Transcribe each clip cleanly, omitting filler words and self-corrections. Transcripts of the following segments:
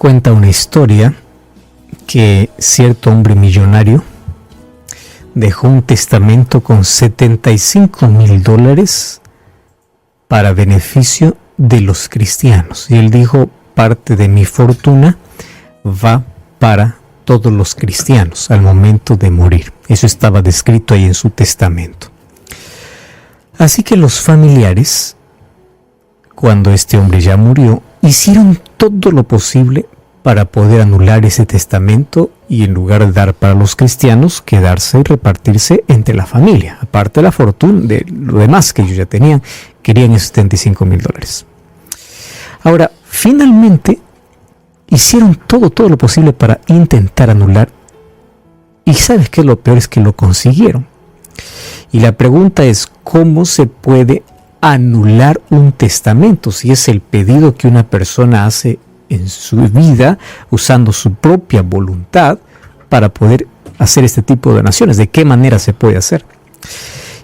Cuenta una historia que cierto hombre millonario dejó un testamento con $75,000 para beneficio de los cristianos. Y él dijo, parte de mi fortuna va para todos los cristianos al momento de morir. Eso estaba descrito ahí en su testamento. Así que los familiares, cuando este hombre ya murió, hicieron todo lo posible para poder anular ese testamento y, en lugar de dar para los cristianos, quedarse y repartirse entre la familia. Aparte de la fortuna, de lo demás que ellos ya tenían, querían esos $75,000. Ahora, finalmente, hicieron todo lo posible para intentar anular. Y ¿sabes qué? Lo peor es que lo consiguieron. Y la pregunta es, ¿cómo se puede anular un testamento si es el pedido que una persona hace en su vida usando su propia voluntad para poder hacer este tipo de donaciones? ¿De qué manera se puede hacer?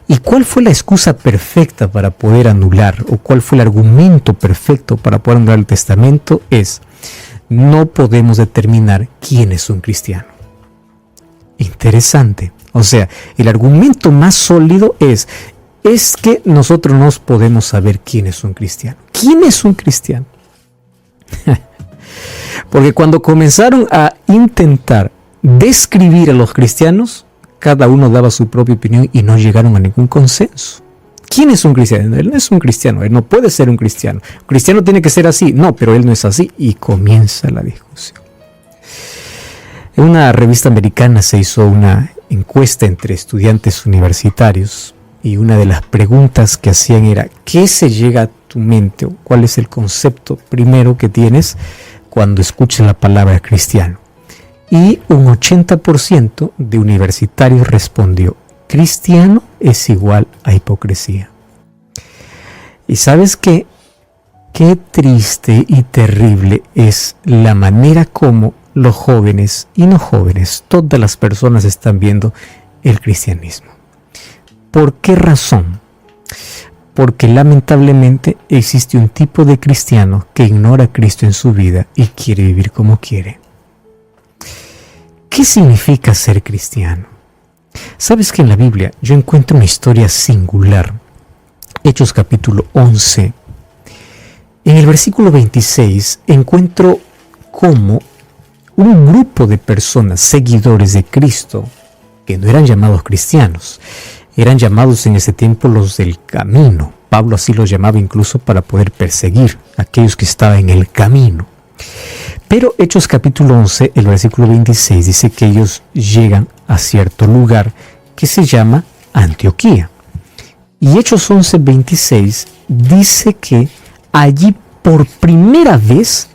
¿Y cuál fue la excusa perfecta para poder anular, o cuál fue el argumento perfecto para poder anular el testamento? Es: no podemos determinar quién es un cristiano. Interesante. O sea, el argumento más sólido es que nosotros no podemos saber quién es un cristiano. ¿Quién es un cristiano? Porque cuando comenzaron a intentar describir a los cristianos, cada uno daba su propia opinión y no llegaron a ningún consenso. ¿Quién es un cristiano? Él no es un cristiano, él no puede ser un cristiano. Un cristiano tiene que ser así. No, pero él no es así. Y comienza la discusión. En una revista americana se hizo una encuesta entre estudiantes universitarios y una de las preguntas que hacían era: ¿qué se llega a tu mente, o cuál es el concepto primero que tienes cuando escuchas la palabra cristiano? Y un 80% de universitarios respondió: cristiano es igual a hipocresía. ¿Y sabes qué? Qué triste y terrible es la manera como los jóvenes y no jóvenes, todas las personas están viendo el cristianismo. ¿Por qué razón? Porque lamentablemente existe un tipo de cristiano que ignora a Cristo en su vida y quiere vivir como quiere. ¿Qué significa ser cristiano? Sabes que en la Biblia yo encuentro una historia singular. Hechos capítulo 11. En el versículo 26 encuentro cómo un grupo de personas, seguidores de Cristo, que no eran llamados cristianos, eran llamados en ese tiempo los del camino. Pablo así los llamaba incluso para poder perseguir a aquellos que estaban en el camino. Pero Hechos capítulo 11, el versículo 26, dice que ellos llegan a cierto lugar que se llama Antioquía. Y Hechos 11, 26 dice que allí por primera vez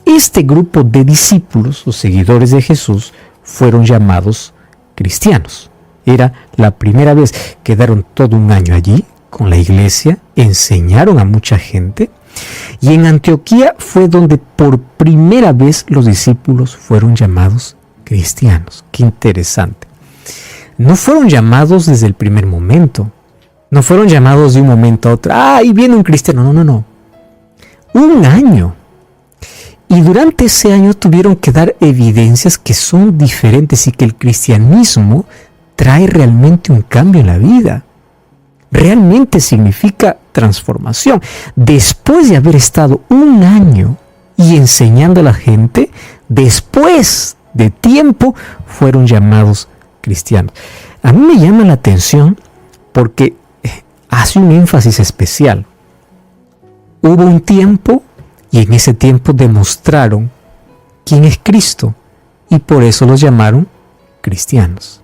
este grupo de discípulos o seguidores de Jesús fueron llamados cristianos. Era la primera vez. Quedaron todo un año allí con la iglesia, enseñaron a mucha gente, y en Antioquía fue donde por primera vez los discípulos fueron llamados cristianos. Qué interesante. No fueron llamados desde el primer momento. No fueron llamados de un momento a otro. Ahí viene un cristiano. No. Un año. Y durante ese año tuvieron que dar evidencias que son diferentes y que el cristianismo trae realmente un cambio en la vida. Realmente significa transformación. Después de haber estado un año y enseñando a la gente, después de tiempo fueron llamados cristianos. A mí me llama la atención porque hace un énfasis especial. Hubo un tiempo y en ese tiempo demostraron quién es Cristo y por eso los llamaron cristianos.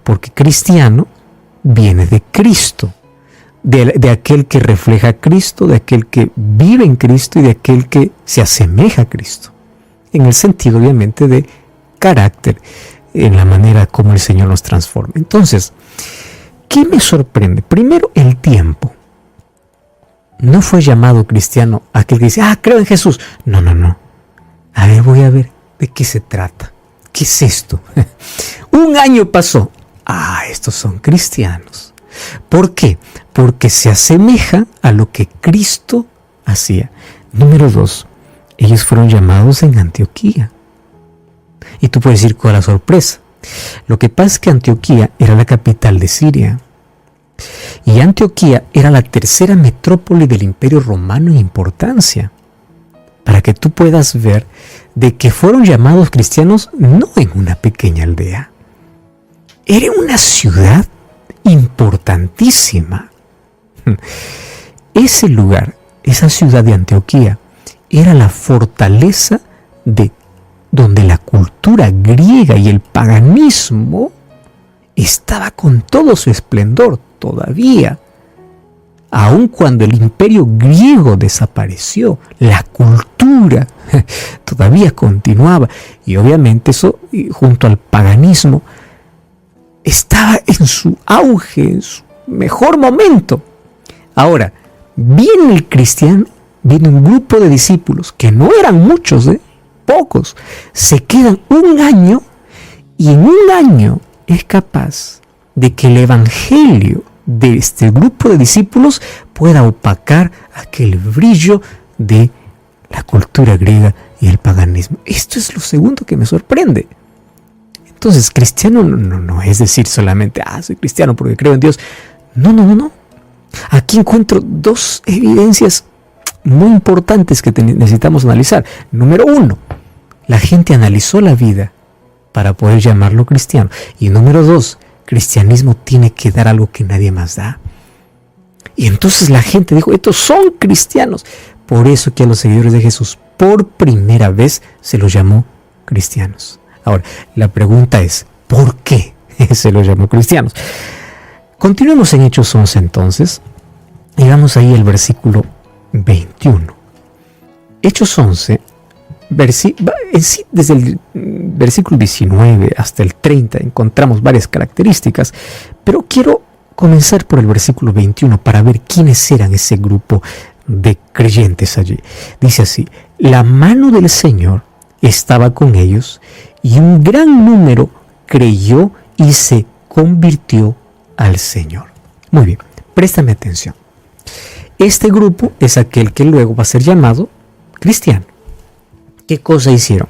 Porque cristiano viene de Cristo, de aquel que refleja a Cristo, de aquel que vive en Cristo y de aquel que se asemeja a Cristo. En el sentido, obviamente, de carácter, en la manera como el Señor nos transforma. Entonces, ¿qué me sorprende? Primero, el tiempo. No fue llamado cristiano aquel que dice: creo en Jesús. No. A ver, voy a ver de qué se trata. ¿Qué es esto? Un año pasó. Estos son cristianos. ¿Por qué? Porque se asemeja a lo que Cristo hacía. Número 2. Ellos fueron llamados en Antioquía. Y tú puedes decir, con la sorpresa. Lo que pasa es que Antioquía era la capital de Siria. Y Antioquía era la tercera metrópoli del Imperio Romano en importancia. Para que tú puedas ver de que fueron llamados cristianos no en una pequeña aldea. Era una ciudad importantísima. Ese lugar, esa ciudad de Antioquía, era la fortaleza de donde la cultura griega y el paganismo estaba con todo su esplendor todavía. Aun cuando el imperio griego desapareció, la cultura todavía continuaba. Y obviamente eso, junto al paganismo, estaba en su auge, en su mejor momento. Ahora, viene el cristiano, viene un grupo de discípulos, que no eran muchos, pocos, se quedan un año, y en un año es capaz de que el evangelio de este grupo de discípulos pueda opacar aquel brillo de la cultura griega y el paganismo. Esto es lo segundo que me sorprende. Entonces, cristiano no es decir solamente, soy cristiano porque creo en Dios. No. Aquí encuentro dos evidencias muy importantes que necesitamos analizar. Número uno, la gente analizó la vida para poder llamarlo cristiano. Y número dos, cristianismo tiene que dar algo que nadie más da. Y entonces la gente dijo, estos son cristianos. Por eso que a los seguidores de Jesús por primera vez se los llamó cristianos. Ahora, la pregunta es, ¿por qué se los llamó cristianos? Continuemos en Hechos 11 entonces, y vamos ahí al versículo 21. Hechos 11, desde el versículo 19 hasta el 30 encontramos varias características, pero quiero comenzar por el versículo 21 para ver quiénes eran ese grupo de creyentes allí. Dice así, la mano del Señor estaba con ellos y un gran número creyó y se convirtió al Señor. Muy bien, préstame atención. Este grupo es aquel que luego va a ser llamado cristiano. ¿Qué cosa hicieron?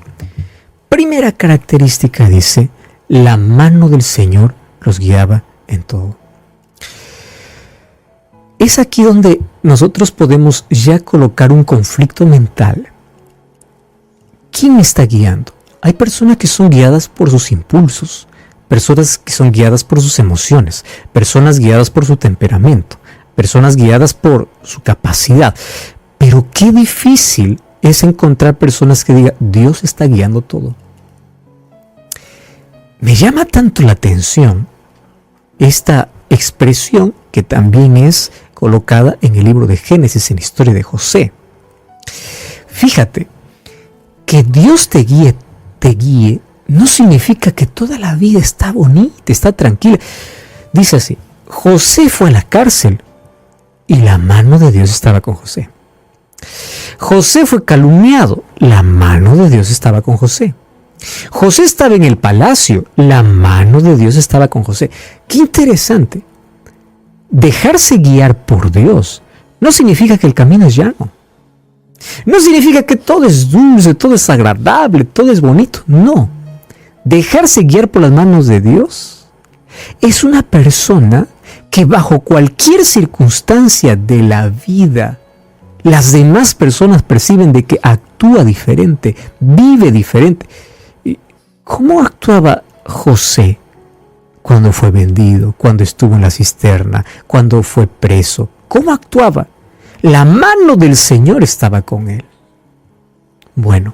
Primera característica dice, la mano del Señor los guiaba en todo. Es aquí donde nosotros podemos ya colocar un conflicto mental. ¿Quién está guiando? Hay personas que son guiadas por sus impulsos, personas que son guiadas por sus emociones, personas guiadas por su temperamento, personas guiadas por su capacidad. Pero qué difícil es encontrar personas que digan, Dios está guiando todo. Me llama tanto la atención esta expresión que también es colocada en el libro de Génesis, en la historia de José. Fíjate, que Dios te guíe no significa que toda la vida está bonita, está tranquila. Dice así, José fue a la cárcel y la mano de Dios estaba con José. José fue calumniado, la mano de Dios estaba con José. José estaba en el palacio, la mano de Dios estaba con José. Qué interesante. Dejarse guiar por Dios no significa que el camino es llano. No significa que todo es dulce, todo es agradable, todo es bonito. No. Dejarse guiar por las manos de Dios es una persona que bajo cualquier circunstancia de la vida, las demás personas perciben de que actúa diferente, vive diferente. ¿Cómo actuaba José cuando fue vendido, cuando estuvo en la cisterna, cuando fue preso? ¿Cómo actuaba? La mano del Señor estaba con él. Bueno,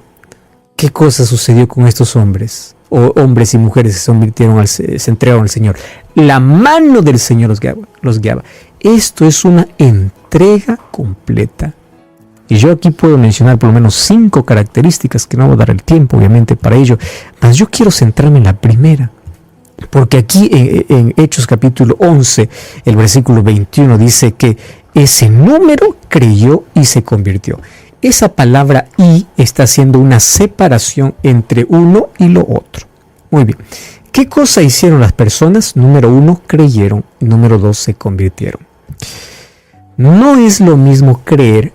¿qué cosa sucedió con estos hombres? O hombres y mujeres que se entregaron al Señor. La mano del Señor los guiaba. Esto es una entrega completa. Y yo aquí puedo mencionar por lo menos 5 características que no voy a dar el tiempo, obviamente, para ello. Mas yo quiero centrarme en la primera. Porque aquí en Hechos capítulo 11, el versículo 21 dice que ese número creyó y se convirtió. Esa palabra "y" está haciendo una separación entre uno y lo otro. Muy bien. ¿Qué cosa hicieron las personas? Número 1, creyeron. Número 2, se convirtieron. No es lo mismo creer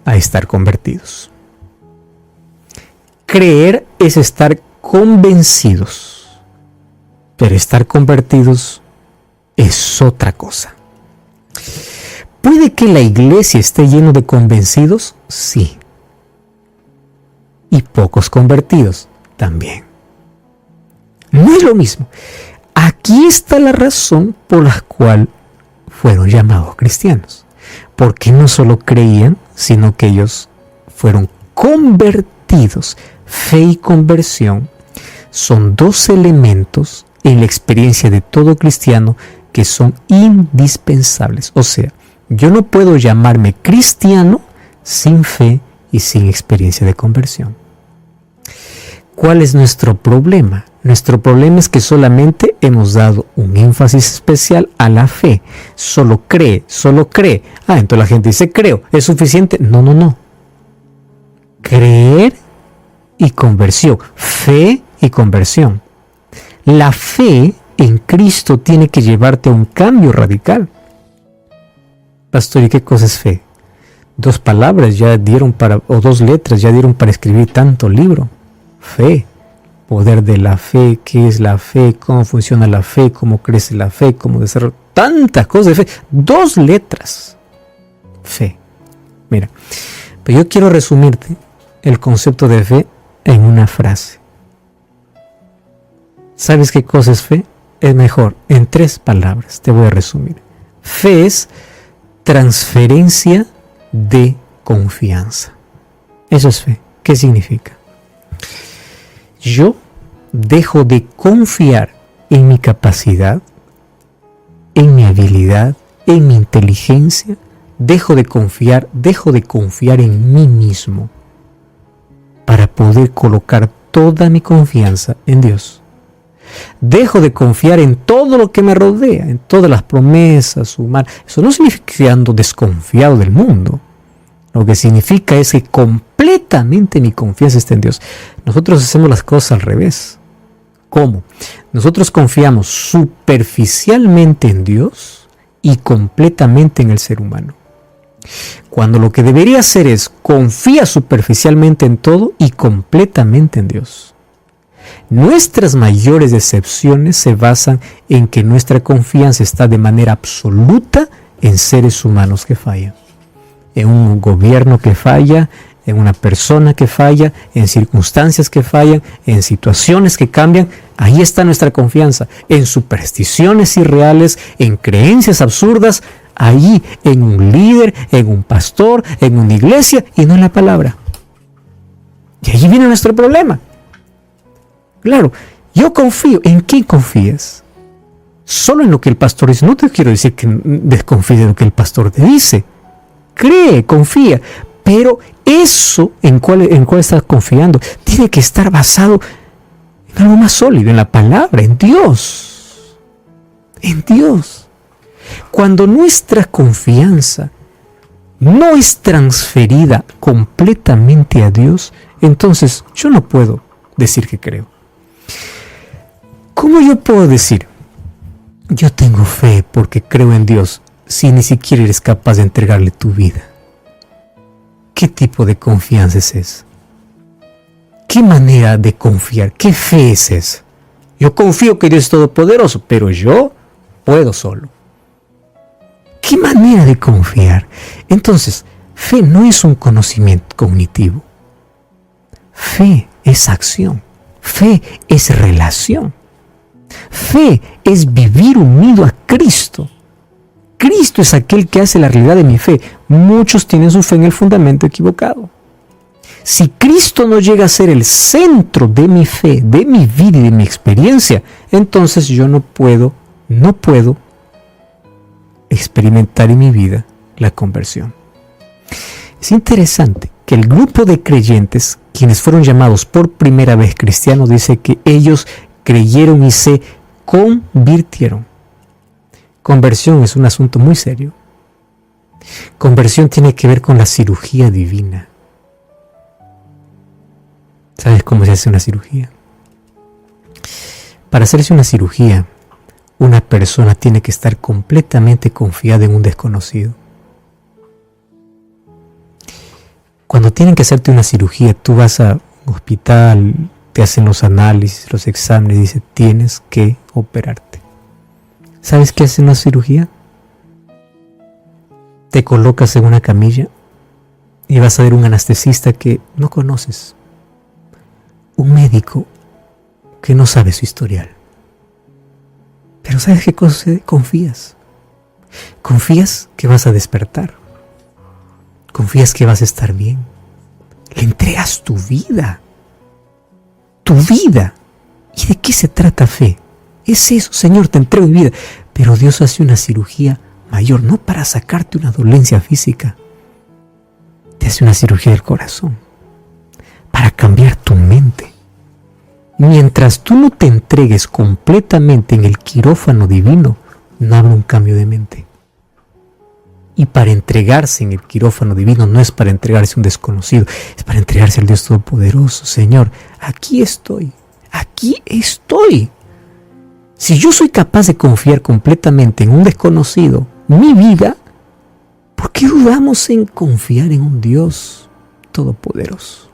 a estar convertidos. Creer es estar convencidos, pero estar convertidos es otra cosa. ¿Puede que la iglesia esté llena de convencidos? Sí. Y pocos convertidos también. No es lo mismo. Aquí está la razón por la cual fueron llamados cristianos. Porque no solo creían, sino que ellos fueron convertidos. Fe y conversión son dos elementos en la experiencia de todo cristiano que son indispensables. O sea, yo no puedo llamarme cristiano sin fe y sin experiencia de conversión. ¿Cuál es nuestro problema? Nuestro problema es que solamente hemos dado un énfasis especial a la fe. Solo cree, solo cree. Entonces la gente dice, creo, ¿es suficiente? No. Creer y conversión. Fe y conversión. La fe en Cristo tiene que llevarte a un cambio radical. Pastor, ¿y qué cosa es fe? 2 palabras ya dieron o 2 letras ya dieron para escribir tanto libro. Fe. Poder de la fe, qué es la fe, cómo funciona la fe, cómo crece la fe, cómo desarrolla, tantas cosas de fe. 2 letras. Fe. Mira, pero yo quiero resumirte el concepto de fe en una frase. ¿Sabes qué cosa es fe? Es mejor, en 3 palabras te voy a resumir. Fe es transferencia de confianza. Eso es fe. ¿Qué significa? Yo dejo de confiar en mi capacidad, en mi habilidad, en mi inteligencia. Dejo de confiar en mí mismo para poder colocar toda mi confianza en Dios. Dejo de confiar en todo lo que me rodea, en todas las promesas humanas. Eso no significa que ando desconfiado del mundo. Lo que significa es que completamente mi confianza está en Dios. Nosotros hacemos las cosas al revés. ¿Cómo? Nosotros confiamos superficialmente en Dios y completamente en el ser humano. Cuando lo que debería hacer es confía superficialmente en todo y completamente en Dios. Nuestras mayores decepciones se basan en que nuestra confianza está de manera absoluta en seres humanos que fallan. En un gobierno que falla, en una persona que falla, en circunstancias que fallan, en situaciones que cambian. Ahí está nuestra confianza, en supersticiones irreales, en creencias absurdas, ahí en un líder, en un pastor, en una iglesia y no en la palabra. Y allí viene nuestro problema. Claro, yo confío. ¿En quién confías? Solo en lo que el pastor dice. No te quiero decir que desconfíes de lo que el pastor te dice. Cree, confía, pero eso en cuál estás confiando tiene que estar basado en algo más sólido, en la palabra, en Dios. En Dios. Cuando nuestra confianza no es transferida completamente a Dios, entonces yo no puedo decir que creo. ¿Cómo yo puedo decir, yo tengo fe porque creo en Dios, si ni siquiera eres capaz de entregarle tu vida? ¿Qué tipo de confianza es esa? ¿Qué manera de confiar? ¿Qué fe es esa? Yo confío que Dios es todopoderoso, pero yo puedo solo. ¿Qué manera de confiar? Entonces, fe no es un conocimiento cognitivo. Fe es acción. Fe es relación. Fe es vivir unido a Cristo. Cristo es aquel que hace la realidad de mi fe. Muchos tienen su fe en el fundamento equivocado. Si Cristo no llega a ser el centro de mi fe, de mi vida y de mi experiencia, entonces yo no puedo experimentar en mi vida la conversión. Es interesante que el grupo de creyentes, quienes fueron llamados por primera vez cristianos, dice que ellos creyeron y se convirtieron. Conversión es un asunto muy serio. Conversión tiene que ver con la cirugía divina. ¿Sabes cómo se hace una cirugía? Para hacerse una cirugía, una persona tiene que estar completamente confiada en un desconocido. Cuando tienen que hacerte una cirugía, tú vas a un hospital, te hacen los análisis, los exámenes, y dice, tienes que operarte. ¿Sabes qué hace una cirugía? Te colocas en una camilla y vas a ver un anestesista que no conoces, un médico que no sabe su historial. Pero ¿sabes qué cosa? Confías. Confías que vas a despertar. Confías que vas a estar bien. Le entregas tu vida. Tu vida. ¿Y de qué se trata fe? Es eso, Señor, te entrego mi vida. Pero Dios hace una cirugía mayor, no para sacarte una dolencia física. Te hace una cirugía del corazón, para cambiar tu mente. Mientras tú no te entregues completamente en el quirófano divino, no habrá un cambio de mente. Y para entregarse en el quirófano divino no es para entregarse a un desconocido, es para entregarse al Dios Todopoderoso. Señor, aquí estoy, aquí estoy. Si yo soy capaz de confiar completamente en un desconocido, mi vida, ¿por qué dudamos en confiar en un Dios Todopoderoso?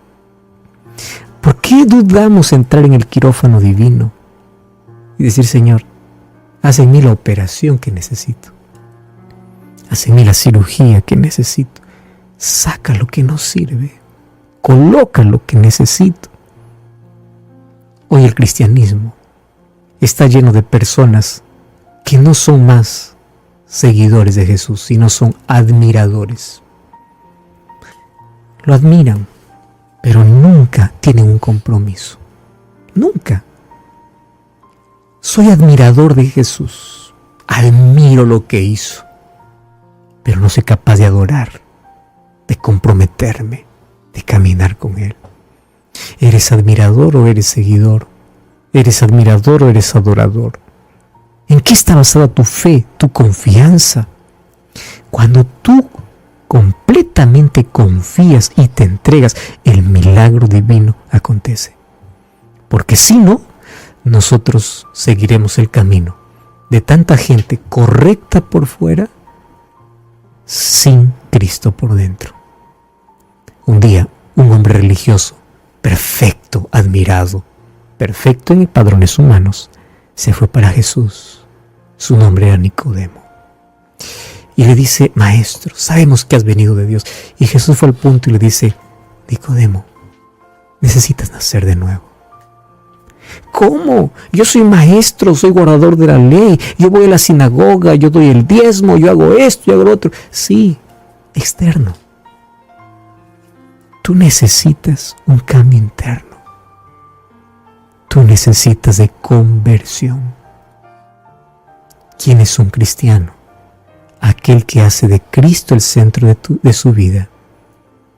¿Por qué dudamos en entrar en el quirófano divino y decir, Señor, haz en mí la operación que necesito? Haz en mí la cirugía que necesito. Saca lo que no sirve. Coloca lo que necesito. Hoy el cristianismo está lleno de personas que no son más seguidores de Jesús, sino son admiradores. Lo admiran, pero nunca tienen un compromiso. Nunca. Soy admirador de Jesús. Admiro lo que hizo, pero no soy capaz de adorar, de comprometerme, de caminar con Él. ¿Eres admirador o eres seguidor? ¿Eres admirador o eres adorador? ¿En qué está basada tu fe, tu confianza? Cuando tú completamente confías y te entregas, el milagro divino acontece. Porque si no, nosotros seguiremos el camino de tanta gente correcta por fuera, sin Cristo por dentro. Un día, un hombre religioso, perfecto, admirado, perfecto en padrones humanos, se fue para Jesús. Su nombre era Nicodemo. Y le dice, maestro, sabemos que has venido de Dios. Y Jesús fue al punto y le dice, Nicodemo, necesitas nacer de nuevo. ¿Cómo? Yo soy maestro, soy guardador de la ley, yo voy a la sinagoga, yo doy el diezmo, yo hago esto, yo hago lo otro. Sí, externo. Tú necesitas un cambio interno. Tú necesitas de conversión. ¿Quién es un cristiano? Aquel que hace de Cristo el centro de su vida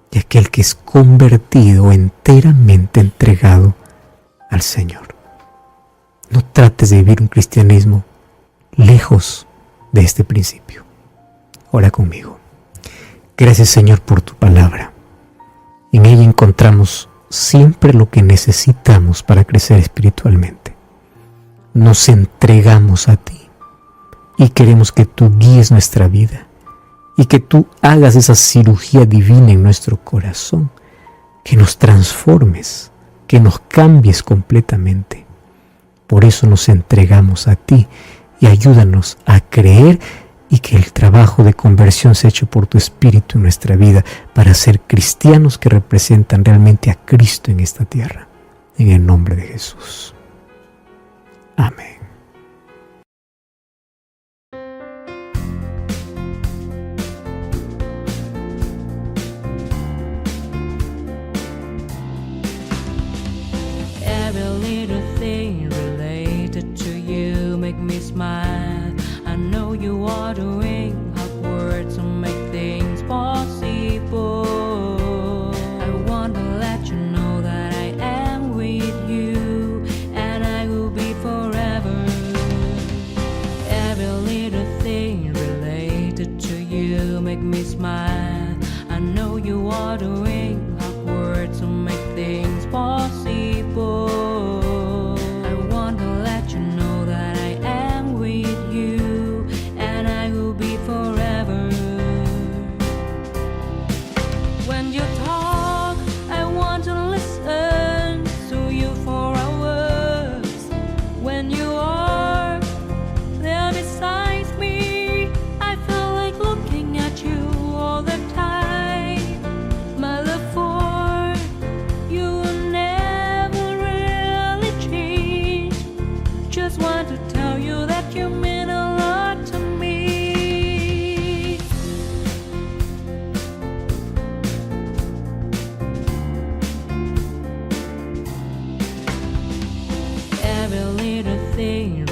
y aquel que es convertido, enteramente entregado al Señor. No trates de vivir un cristianismo lejos de este principio. Ora conmigo. Gracias, Señor, por tu palabra. En ella encontramos siempre lo que necesitamos para crecer espiritualmente. Nos entregamos a ti y queremos que tú guíes nuestra vida y que tú hagas esa cirugía divina en nuestro corazón, que nos transformes, que nos cambies completamente. Por eso nos entregamos a ti y ayúdanos a creer y que el trabajo de conversión sea hecho por tu Espíritu en nuestra vida para ser cristianos que representan realmente a Cristo en esta tierra. En el nombre de Jesús. Amén. Smile. I know you are doing hard work to make things possible. I want to let you know that I am with you and I will be forever. Every little thing related to you make me smile. I know you are doing hard work to make things possible. I want to let you know that I am with you and I will every little thing